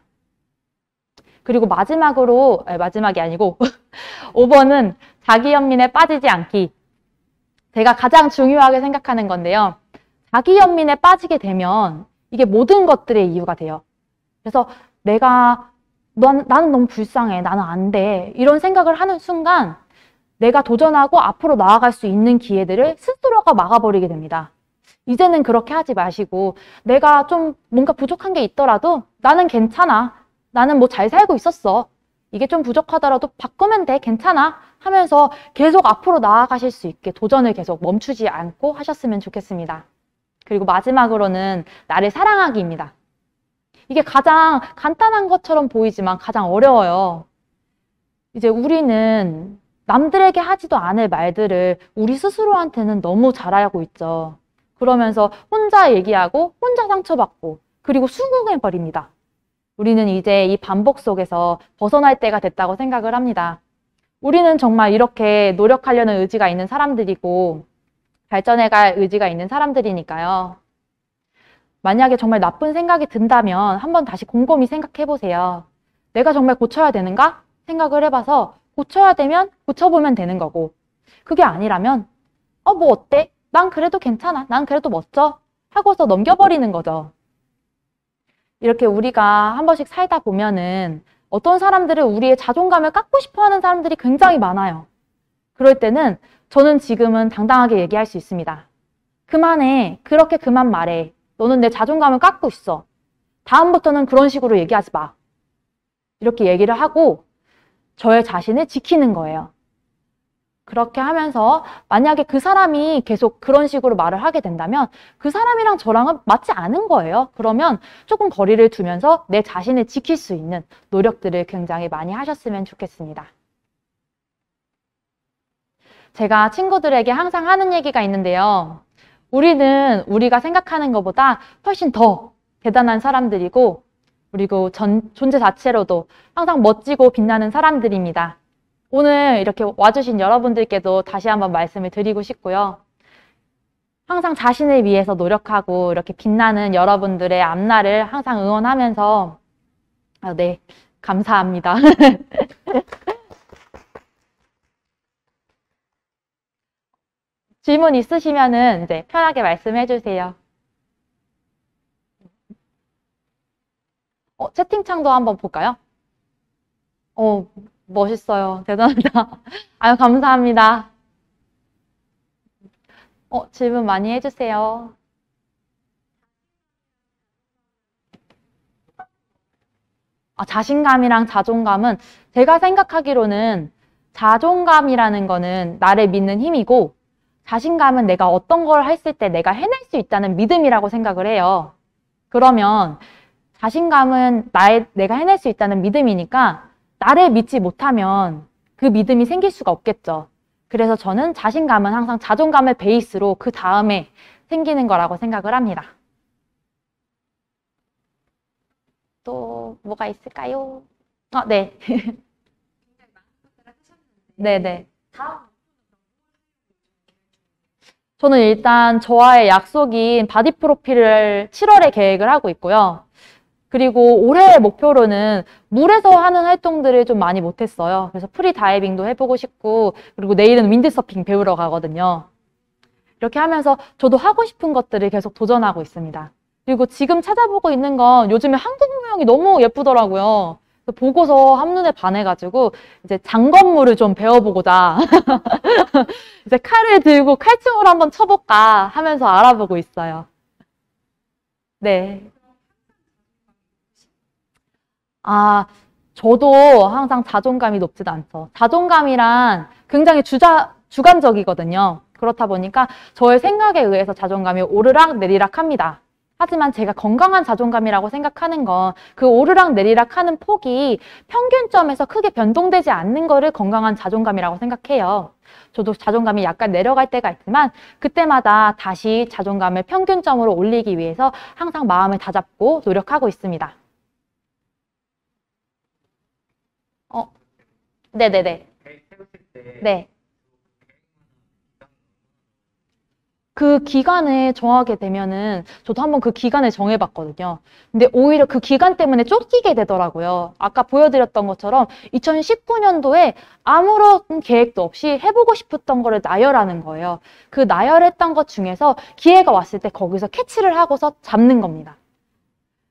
그리고 마지막이 아니고 5번은 자기 연민에 빠지지 않기. 제가 가장 중요하게 생각하는 건데요. 자기 연민에 빠지게 되면 이게 모든 것들의 이유가 돼요. 그래서 나는 너무 불쌍해. 나는 안 돼. 이런 생각을 하는 순간 내가 도전하고 앞으로 나아갈 수 있는 기회들을 스스로가 막아버리게 됩니다. 이제는 그렇게 하지 마시고 내가 좀 뭔가 부족한 게 있더라도 나는 괜찮아. 나는 잘 살고 있었어. 이게 좀 부족하더라도 바꾸면 돼. 괜찮아. 하면서 계속 앞으로 나아가실 수 있게 도전을 계속 멈추지 않고 하셨으면 좋겠습니다. 그리고 마지막으로는 나를 사랑하기입니다. 이게 가장 간단한 것처럼 보이지만 가장 어려워요. 이제 우리는 남들에게 하지도 않을 말들을 우리 스스로한테는 너무 잘하고 있죠. 그러면서 혼자 얘기하고 혼자 상처받고 그리고 수긍해버립니다. 우리는 이제 이 반복 속에서 벗어날 때가 됐다고 생각을 합니다. 우리는 정말 이렇게 노력하려는 의지가 있는 사람들이고 발전해갈 의지가 있는 사람들이니까요. 만약에 정말 나쁜 생각이 든다면 한번 다시 곰곰이 생각해 보세요. 내가 정말 고쳐야 되는가? 생각을 해봐서 고쳐야 되면 고쳐보면 되는 거고 그게 아니라면 어때? 난 그래도 괜찮아. 난 그래도 멋져. 하고서 넘겨버리는 거죠. 이렇게 우리가 한 번씩 살다 보면은 어떤 사람들은 우리의 자존감을 깎고 싶어 하는 사람들이 굉장히 많아요. 그럴 때는 저는 지금은 당당하게 얘기할 수 있습니다. 그만해. 그렇게 그만 말해. 너는 내 자존감을 깎고 있어. 다음부터는 그런 식으로 얘기하지 마. 이렇게 얘기를 하고 저의 자신을 지키는 거예요. 그렇게 하면서 만약에 그 사람이 계속 그런 식으로 말을 하게 된다면 그 사람이랑 저랑은 맞지 않은 거예요. 그러면 조금 거리를 두면서 내 자신을 지킬 수 있는 노력들을 굉장히 많이 하셨으면 좋겠습니다. 제가 친구들에게 항상 하는 얘기가 있는데요. 우리는 우리가 생각하는 것보다 훨씬 더 대단한 사람들이고 그리고 존재 자체로도 항상 멋지고 빛나는 사람들입니다. 오늘 이렇게 와주신 여러분들께도 다시 한번 말씀을 드리고 싶고요. 항상 자신을 위해서 노력하고 이렇게 빛나는 여러분들의 앞날을 항상 응원하면서 감사합니다. 질문 있으시면은 이제 편하게 말씀해 주세요. 채팅창도 한번 볼까요? 멋있어요. 대단하다. 아유, 감사합니다. 질문 많이 해주세요. 자신감이랑 자존감은 제가 생각하기로는 자존감이라는 거는 나를 믿는 힘이고 자신감은 내가 어떤 걸 했을 때 내가 해낼 수 있다는 믿음이라고 생각을 해요. 그러면 자신감은 내가 해낼 수 있다는 믿음이니까 나를 믿지 못하면 그 믿음이 생길 수가 없겠죠. 그래서 저는 자신감은 항상 자존감을 베이스로 그 다음에 생기는 거라고 생각을 합니다. 또 뭐가 있을까요? 네. 네네. 저는 일단 저와의 약속인 바디 프로필을 7월에 계획을 하고 있고요. 그리고 올해의 목표로는 물에서 하는 활동들을 좀 많이 못했어요. 그래서 프리다이빙도 해보고 싶고, 그리고 내일은 윈드서핑 배우러 가거든요. 이렇게 하면서 저도 하고 싶은 것들을 계속 도전하고 있습니다. 그리고 지금 찾아보고 있는 건 요즘에 한국 무용이 너무 예쁘더라고요. 보고서 한눈에 반해가지고 이제 장건물을 좀 배워보고자 이제 칼을 들고 칼춤을 한번 쳐볼까 하면서 알아보고 있어요. 네. 저도 항상 자존감이 높지도 않죠. 자존감이란 굉장히 주관적이거든요. 그렇다 보니까 저의 생각에 의해서 자존감이 오르락 내리락 합니다. 하지만 제가 건강한 자존감이라고 생각하는 건 그 오르락 내리락 하는 폭이 평균점에서 크게 변동되지 않는 거를 건강한 자존감이라고 생각해요. 저도 자존감이 약간 내려갈 때가 있지만 그때마다 다시 자존감을 평균점으로 올리기 위해서 항상 마음을 다잡고 노력하고 있습니다. 네네네. 네. 그 기간을 정하게 되면은 저도 한번 그 기간을 정해봤거든요. 근데 오히려 그 기간 때문에 쫓기게 되더라고요. 아까 보여드렸던 것처럼 2019년도에 아무런 계획도 없이 해보고 싶었던 거를 나열하는 거예요. 그 나열했던 것 중에서 기회가 왔을 때 거기서 캐치를 하고서 잡는 겁니다.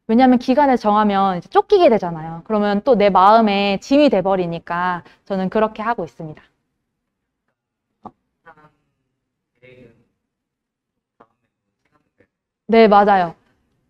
왜냐하면 기간을 정하면 이제 쫓기게 되잖아요. 그러면 또 내 마음에 짐이 돼버리니까 저는 그렇게 하고 있습니다. 네, 맞아요.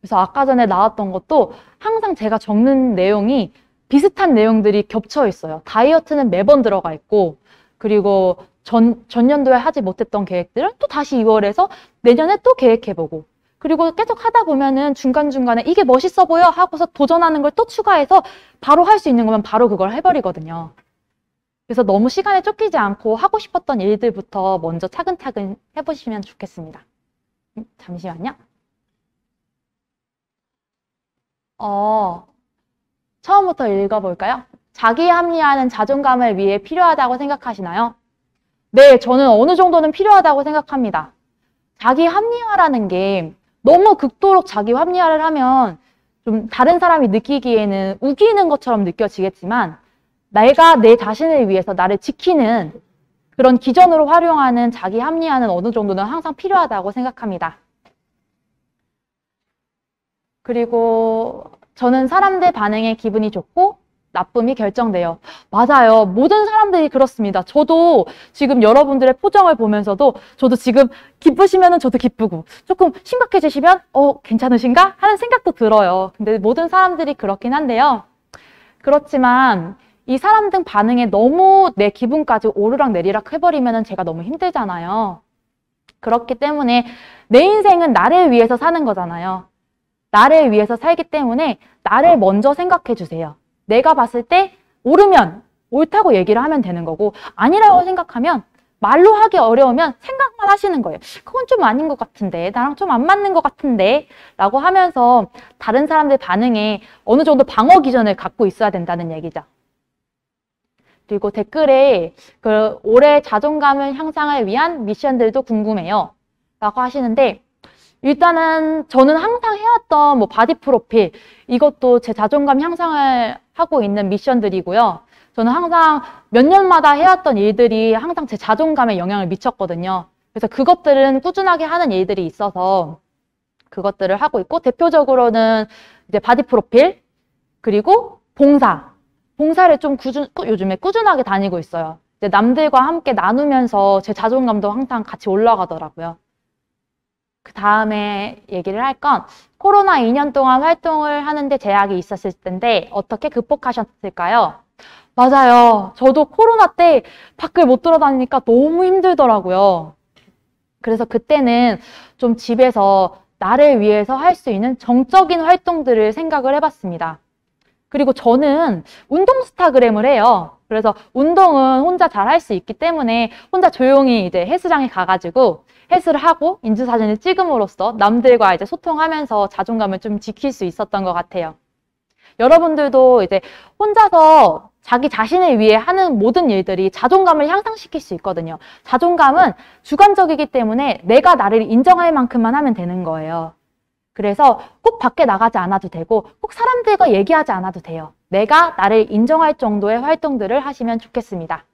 그래서 아까 전에 나왔던 것도 항상 제가 적는 내용이 비슷한 내용들이 겹쳐 있어요. 다이어트는 매번 들어가 있고, 그리고 전년도에 하지 못했던 계획들은 또 다시 2월에서 내년에 또 계획해보고, 그리고 계속 하다 보면은 중간중간에 이게 멋있어 보여 하고서 도전하는 걸 또 추가해서 바로 할 수 있는 거면 바로 그걸 해버리거든요. 그래서 너무 시간에 쫓기지 않고 하고 싶었던 일들부터 먼저 차근차근 해보시면 좋겠습니다. 잠시만요. 처음부터 읽어볼까요? 자기 합리화는 자존감을 위해 필요하다고 생각하시나요? 네, 저는 어느 정도는 필요하다고 생각합니다. 자기 합리화라는 게 너무 극도로 자기 합리화를 하면 좀 다른 사람이 느끼기에는 우기는 것처럼 느껴지겠지만 내가 내 자신을 위해서 나를 지키는 그런 기전으로 활용하는 자기 합리화는 어느 정도는 항상 필요하다고 생각합니다. 그리고 저는 사람들 반응에 기분이 좋고 나쁨이 결정돼요. 맞아요. 모든 사람들이 그렇습니다. 저도 지금 여러분들의 표정을 보면서도 저도 지금 기쁘시면 저도 기쁘고 조금 심각해지시면 괜찮으신가? 하는 생각도 들어요. 근데 모든 사람들이 그렇긴 한데요. 그렇지만 이 사람들 반응에 너무 내 기분까지 오르락 내리락 해버리면 제가 너무 힘들잖아요. 그렇기 때문에 내 인생은 나를 위해서 사는 거잖아요. 나를 위해서 살기 때문에 나를 먼저 생각해 주세요. 내가 봤을 때 옳으면 옳다고 얘기를 하면 되는 거고 아니라고 생각하면 말로 하기 어려우면 생각만 하시는 거예요. 그건 좀 아닌 것 같은데 나랑 좀 안 맞는 것 같은데 라고 하면서 다른 사람들 반응에 어느 정도 방어 기전을 갖고 있어야 된다는 얘기죠. 그리고 댓글에 올해 자존감을 향상을 위한 미션들도 궁금해요 라고 하시는데 일단은 저는 항상 해왔던 뭐 바디 프로필, 이것도 제 자존감 향상을 하고 있는 미션들이고요. 저는 항상 몇 년마다 해왔던 일들이 항상 제 자존감에 영향을 미쳤거든요. 그래서 그것들은 꾸준하게 하는 일들이 있어서 그것들을 하고 있고, 대표적으로는 이제 바디 프로필, 그리고 봉사를 좀 요즘에 꾸준하게 다니고 있어요. 이제 남들과 함께 나누면서 제 자존감도 항상 같이 올라가더라고요. 그 다음에 얘기를 할 건, 코로나 2년 동안 활동을 하는데 제약이 있었을 텐데 어떻게 극복하셨을까요? 맞아요. 저도 코로나 때 밖을 못 돌아다니니까 너무 힘들더라고요. 그래서 그때는 좀 집에서 나를 위해서 할 수 있는 정적인 활동들을 생각을 해봤습니다. 그리고 저는 운동 스타그램을 해요. 그래서 운동은 혼자 잘 할 수 있기 때문에 혼자 조용히 이제 헬스장에 가가지고 헬스를 하고 인증사진을 찍음으로써 남들과 이제 소통하면서 자존감을 좀 지킬 수 있었던 것 같아요. 여러분들도 이제 혼자서 자기 자신을 위해 하는 모든 일들이 자존감을 향상시킬 수 있거든요. 자존감은 주관적이기 때문에 내가 나를 인정할 만큼만 하면 되는 거예요. 그래서 꼭 밖에 나가지 않아도 되고 꼭 사람들과 얘기하지 않아도 돼요. 내가 나를 인정할 정도의 활동들을 하시면 좋겠습니다.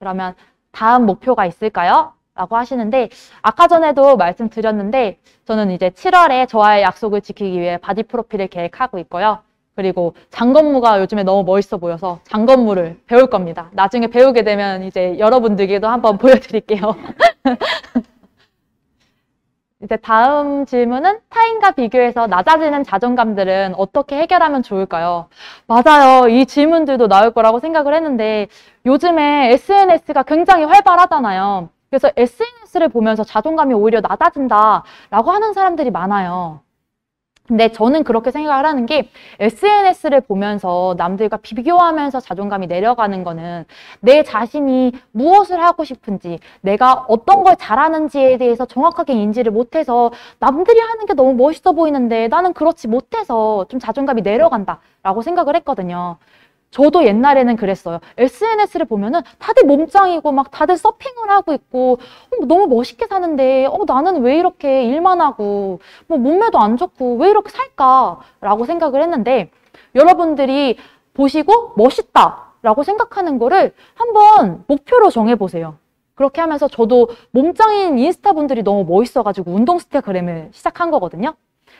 그러면 다음 목표가 있을까요? 라고 하시는데, 아까 전에도 말씀드렸는데 저는 이제 7월에 저와의 약속을 지키기 위해 바디 프로필을 계획하고 있고요. 그리고 장건무가 요즘에 너무 멋있어 보여서 장건무를 배울 겁니다. 나중에 배우게 되면 이제 여러분들께도 한번 보여드릴게요. 이제 다음 질문은, 타인과 비교해서 낮아지는 자존감들은 어떻게 해결하면 좋을까요? 맞아요. 이 질문들도 나올 거라고 생각을 했는데 요즘에 SNS가 굉장히 활발하잖아요. 그래서 SNS를 보면서 자존감이 오히려 낮아진다라고 하는 사람들이 많아요. 근데 저는 그렇게 생각을 하는 게, SNS를 보면서 남들과 비교하면서 자존감이 내려가는 거는 내 자신이 무엇을 하고 싶은지, 내가 어떤 걸 잘하는지에 대해서 정확하게 인지를 못해서 남들이 하는 게 너무 멋있어 보이는데 나는 그렇지 못해서 좀 자존감이 내려간다 라고 생각을 했거든요. 저도 옛날에는 그랬어요. SNS를 보면은 다들 몸짱이고 막 다들 서핑을 하고 있고 너무 멋있게 사는데 나는 왜 이렇게 일만 하고 뭐 몸매도 안 좋고 왜 이렇게 살까라고 생각을 했는데, 여러분들이 보시고 멋있다라고 생각하는 거를 한번 목표로 정해보세요. 그렇게 하면서 저도 몸짱인 인스타 분들이 너무 멋있어가지고 운동 스타그램을 시작한 거거든요.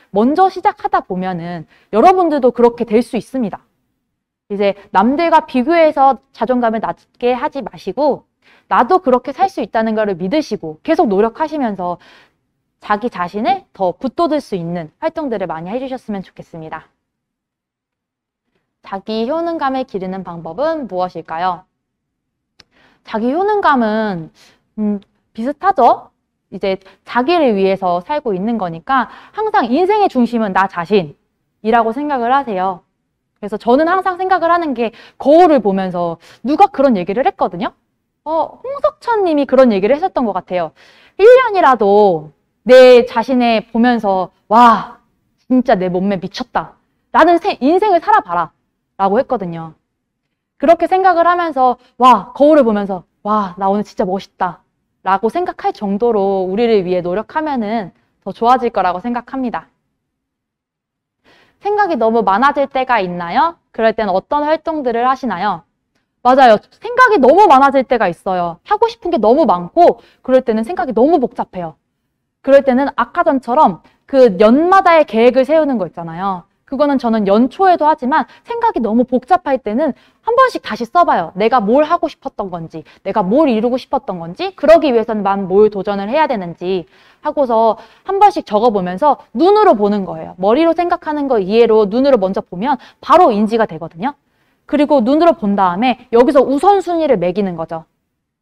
먼저 시작하다 보면은 여러분들도 그렇게 될 수 있습니다. 이제 남들과 비교해서 자존감을 낮게 하지 마시고 나도 그렇게 살 수 있다는 것을 믿으시고 계속 노력하시면서 자기 자신을 더 붙돋을 수 있는 활동들을 많이 해주셨으면 좋겠습니다. 자기 효능감을 기르는 방법은 무엇일까요? 자기 효능감은 비슷하죠? 이제 자기를 위해서 살고 있는 거니까 항상 인생의 중심은 나 자신이라고 생각을 하세요. 그래서 저는 항상 생각을 하는 게, 거울을 보면서 누가 그런 얘기를 했거든요. 홍석천 님이 그런 얘기를 하셨던 것 같아요. 1년이라도 내 자신을 보면서 와, 진짜 내 몸매 미쳤다. 나는 인생을 살아봐라. 라고 했거든요. 그렇게 생각을 하면서 거울을 보면서 와, 나 오늘 진짜 멋있다. 라고 생각할 정도로 우리를 위해 노력하면은 더 좋아질 거라고 생각합니다. 생각이 너무 많아질 때가 있나요? 그럴 때는 어떤 활동들을 하시나요? 맞아요. 생각이 너무 많아질 때가 있어요. 하고 싶은 게 너무 많고 그럴 때는 생각이 너무 복잡해요. 그럴 때는 아까 전처럼 그 연마다의 계획을 세우는 거 있잖아요. 그거는 저는 연초에도 하지만 생각이 너무 복잡할 때는 한 번씩 다시 써봐요. 내가 뭘 하고 싶었던 건지, 내가 뭘 이루고 싶었던 건지, 그러기 위해서는 난 뭘 도전을 해야 되는지 하고서 한 번씩 적어보면서 눈으로 보는 거예요. 머리로 생각하는 거 이해로 눈으로 먼저 보면 바로 인지가 되거든요. 그리고 눈으로 본 다음에 여기서 우선순위를 매기는 거죠.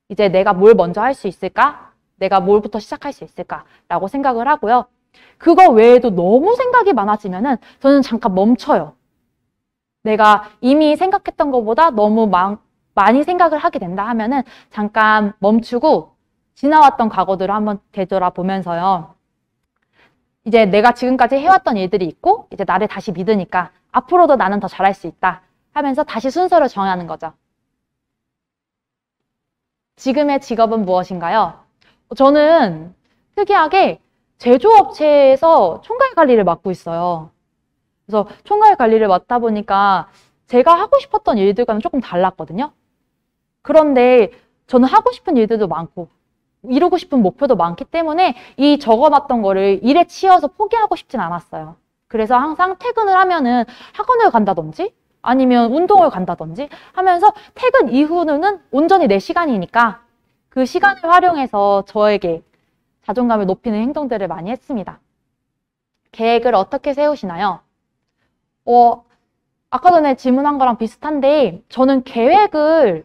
이제 내가 뭘 먼저 할 수 있을까? 내가 뭘부터 시작할 수 있을까? 라고 생각을 하고요. 그거 외에도 너무 생각이 많아지면은 저는 잠깐 멈춰요. 내가 이미 생각했던 것보다 너무 많이 생각을 하게 된다 하면은 잠깐 멈추고 지나왔던 과거들을 한번 되돌아보면서요. 이제 내가 지금까지 해왔던 일들이 있고 이제 나를 다시 믿으니까 앞으로도 나는 더 잘할 수 있다 하면서 다시 순서를 정하는 거죠. 지금의 직업은 무엇인가요? 저는 특이하게 제조업체에서 총괄 관리를 맡고 있어요. 그래서 총괄 관리를 맡다 보니까 제가 하고 싶었던 일들과는 조금 달랐거든요. 그런데 저는 하고 싶은 일들도 많고 이루고 싶은 목표도 많기 때문에 이 적어놨던 거를 일에 치여서 포기하고 싶진 않았어요. 그래서 항상 퇴근을 하면은 학원을 간다든지 아니면 운동을 간다든지 하면서 퇴근 이후는 온전히 내 시간이니까 그 시간을 활용해서 저에게 자존감을 높이는 행동들을 많이 했습니다. 계획을 어떻게 세우시나요? 아까 전에 질문한 거랑 비슷한데 저는 큰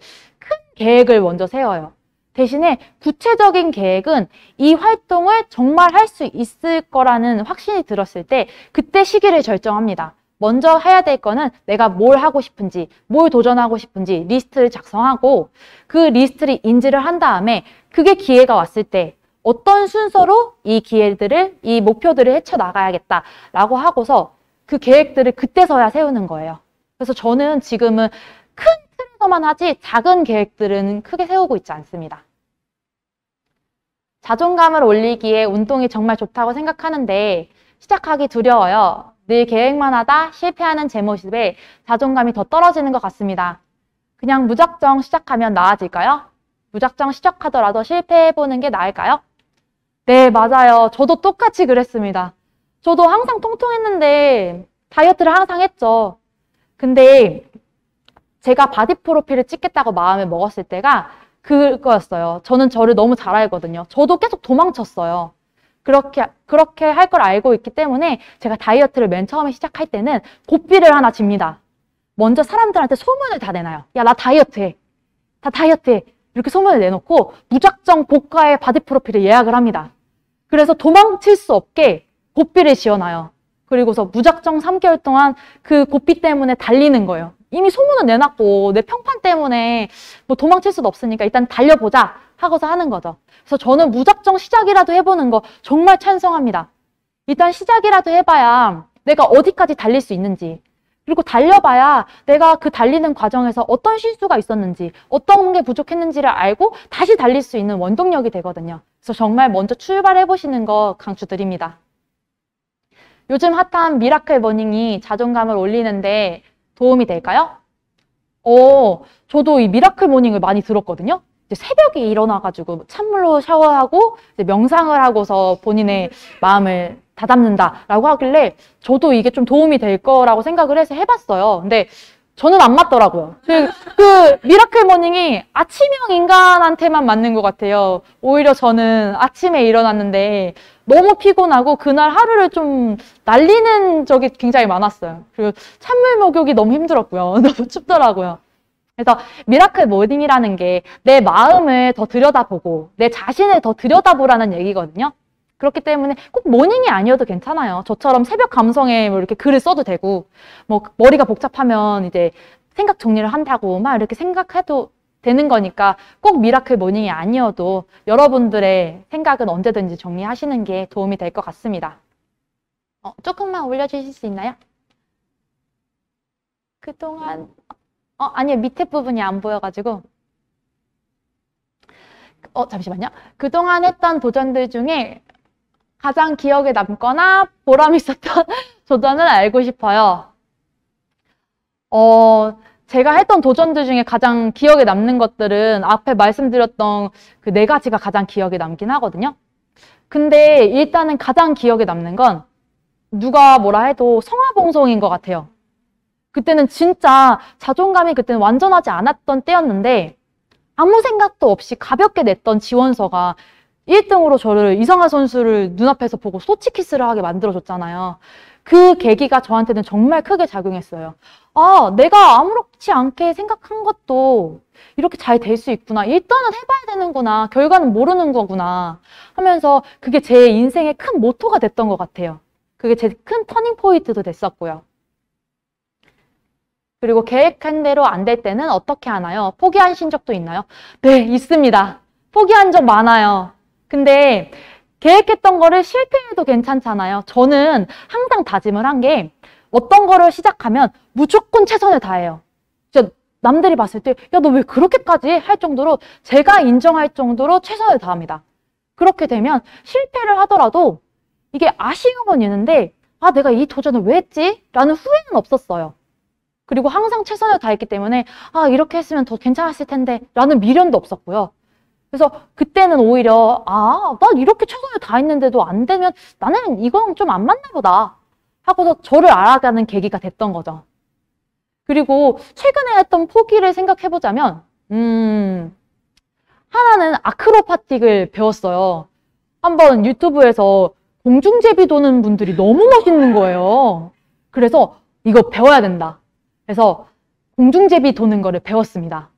계획을 먼저 세워요. 대신에 구체적인 계획은 이 활동을 정말 할 수 있을 거라는 확신이 들었을 때 그때 시기를 결정합니다. 먼저 해야 될 거는 내가 뭘 하고 싶은지, 뭘 도전하고 싶은지 리스트를 작성하고 그 리스트를 인지를 한 다음에 그게 기회가 왔을 때 어떤 순서로 이 기회들을, 이 목표들을 헤쳐나가야겠다라고 하고서 그 계획들을 그때서야 세우는 거예요. 그래서 저는 지금은 큰 틀에서만 하지 작은 계획들은 크게 세우고 있지 않습니다. 자존감을 올리기에 운동이 정말 좋다고 생각하는데 시작하기 두려워요. 늘 계획만 하다 실패하는 제 모습에 자존감이 더 떨어지는 것 같습니다. 그냥 무작정 시작하면 나아질까요? 무작정 시작하더라도 실패해보는 게 나을까요? 네, 맞아요. 저도 똑같이 그랬습니다. 저도 항상 통통했는데 다이어트를 항상 했죠. 근데 제가 바디 프로필을 찍겠다고 마음을 먹었을 때가 그거였어요. 저는 저를 너무 잘 알거든요. 저도 계속 도망쳤어요. 그렇게 할 걸 알고 있기 때문에 제가 다이어트를 맨 처음에 시작할 때는 고삐를 하나 칩니다. 먼저 사람들한테 소문을 다 내놔요. 야, 나 다이어트 해. 다 다이어트 해. 이렇게 소문을 내놓고 무작정 고가의 바디 프로필을 예약을 합니다. 그래서 도망칠 수 없게 고삐를 지어놔요. 그리고서 무작정 3개월 동안 그 고삐 때문에 달리는 거예요. 이미 소문은 내놨고 내 평판 때문에 뭐 도망칠 수도 없으니까 일단 달려보자 하고서 하는 거죠. 그래서 저는 무작정 시작이라도 해보는 거 정말 찬성합니다. 일단 시작이라도 해봐야 내가 어디까지 달릴 수 있는지, 그리고 달려봐야 내가 그 달리는 과정에서 어떤 실수가 있었는지, 어떤 게 부족했는지를 알고 다시 달릴 수 있는 원동력이 되거든요. 그래서 정말 먼저 출발해보시는 거 강추드립니다. 요즘 핫한 미라클 모닝이 자존감을 올리는데 도움이 될까요? 저도 이 미라클 모닝을 많이 들었거든요. 이제 새벽에 일어나가지고 찬물로 샤워하고 이제 명상을 하고서 본인의 마음을 다잡는다라고 하길래 저도 이게 좀 도움이 될 거라고 생각을 해서 해봤어요. 근데 저는 안 맞더라고요. 그 미라클 모닝이 아침형 인간한테만 맞는 것 같아요. 오히려 저는 아침에 일어났는데 너무 피곤하고 그날 하루를 좀 날리는 적이 굉장히 많았어요. 그리고 찬물 목욕이 너무 힘들었고요. 너무 춥더라고요. 그래서 미라클 모닝이라는 게 내 마음을 더 들여다보고 내 자신을 더 들여다보라는 얘기거든요. 그렇기 때문에 꼭 모닝이 아니어도 괜찮아요. 저처럼 새벽 감성에 뭐 이렇게 글을 써도 되고, 뭐 머리가 복잡하면 이제 생각 정리를 한다고 막 이렇게 생각해도 되는 거니까 꼭 미라클 모닝이 아니어도 여러분들의 생각은 언제든지 정리하시는 게 도움이 될 것 같습니다. 조금만 올려주실 수 있나요? 그동안 아니요, 밑에 부분이 안 보여가지고. 잠시만요. 그동안 했던 도전들 중에 가장 기억에 남거나 보람 있었던 도전을 알고 싶어요. 제가 했던 도전들 중에 가장 기억에 남는 것들은 앞에 말씀드렸던 그 4가지가 가장 기억에 남긴 하거든요. 근데 일단은 가장 기억에 남는 건 누가 뭐라 해도 성화봉송인 것 같아요. 그때는 진짜 자존감이 그때는 완전하지 않았던 때였는데 아무 생각도 없이 가볍게 냈던 지원서가 1등으로 저를 이성화 선수를 눈앞에서 보고 소치키스를 하게 만들어줬잖아요. 그 계기가 저한테는 정말 크게 작용했어요. 내가 아무렇지 않게 생각한 것도 이렇게 잘 될 수 있구나. 일단은 해봐야 되는구나. 결과는 모르는 거구나. 하면서 그게 제 인생의 큰 모토가 됐던 것 같아요. 그게 제 큰 터닝 포인트도 됐었고요. 그리고 계획한 대로 안 될 때는 어떻게 하나요? 포기하신 적도 있나요? 네, 있습니다. 포기한 적 많아요. 근데 계획했던 거를 실패해도 괜찮잖아요. 저는 항상 다짐을 한 게 어떤 거를 시작하면 무조건 최선을 다해요. 진짜 남들이 봤을 때 야, 너 왜 그렇게까지 할 정도로 제가 인정할 정도로 최선을 다합니다. 그렇게 되면 실패를 하더라도 이게 아쉬움은 있는데 아, 내가 이 도전을 왜 했지? 라는 후회는 없었어요. 그리고 항상 최선을 다했기 때문에 아, 이렇게 했으면 더 괜찮았을 텐데 라는 미련도 없었고요. 그래서 그때는 오히려 아, 나 이렇게 최선을 다했는데도 안 되면 나는 이건 좀 안 맞나 보다 하고서 저를 알아가는 계기가 됐던 거죠. 그리고 최근에 했던 포기를 생각해보자면 하나는 아크로바틱을 배웠어요. 한번 유튜브에서 공중제비 도는 분들이 너무 멋있는 거예요. 그래서 이거 배워야 된다. 그래서 공중제비 도는 거를 배웠습니다.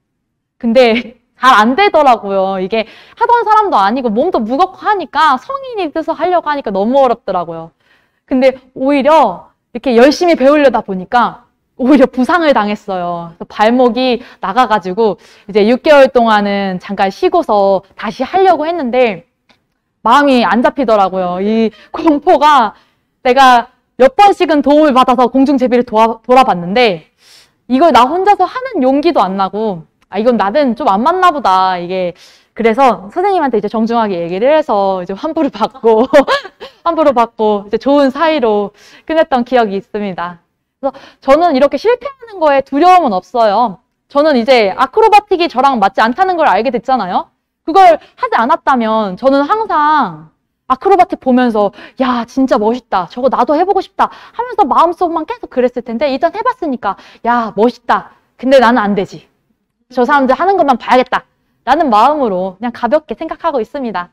근데 잘 안 되더라고요. 이게 하던 사람도 아니고 몸도 무겁고 하니까 성인이 돼서 하려고 하니까 너무 어렵더라고요. 근데 오히려 이렇게 열심히 배우려다 보니까 오히려 부상을 당했어요. 그래서 발목이 나가가지고 이제 6개월 동안은 잠깐 쉬고서 다시 하려고 했는데 마음이 안 잡히더라고요. 이 공포가 내가 몇 번씩은 도움을 받아서 공중제비를 돌아봤는데 이걸 나 혼자서 하는 용기도 안 나고 아, 이건 나는 좀 안 맞나 보다. 이게 그래서 선생님한테 이제 정중하게 얘기를 해서 이제 환불을 받고 환불을 받고 이제 좋은 사이로 끝냈던 기억이 있습니다. 그래서 저는 이렇게 실패하는 거에 두려움은 없어요. 저는 이제 아크로바틱이 저랑 맞지 않다는 걸 알게 됐잖아요. 그걸 하지 않았다면 저는 항상 아크로바틱 보면서 야, 진짜 멋있다. 저거 나도 해보고 싶다 하면서 마음속만 계속 그랬을 텐데 일단 해봤으니까 야, 멋있다. 근데 나는 안 되지. 저 사람들 하는 것만 봐야겠다 라는 마음으로 그냥 가볍게 생각하고 있습니다.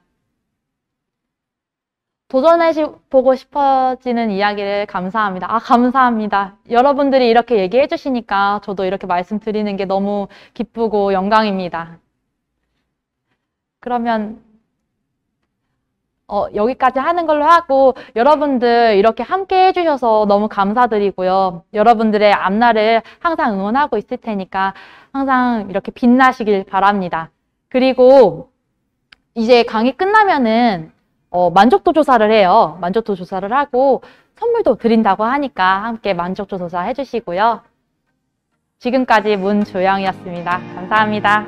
도전해보고 싶어지는 이야기를 감사합니다. 아, 감사합니다. 여러분들이 이렇게 얘기해 주시니까 저도 이렇게 말씀드리는 게 너무 기쁘고 영광입니다. 그러면 여기까지 하는 걸로 하고 여러분들 이렇게 함께 해주셔서 너무 감사드리고요. 여러분들의 앞날을 항상 응원하고 있을 테니까 항상 이렇게 빛나시길 바랍니다. 그리고 이제 강의 끝나면은 만족도 조사를 해요. 만족도 조사를 하고 선물도 드린다고 하니까 함께 만족도 조사 해주시고요. 지금까지 문조영이었습니다. 감사합니다.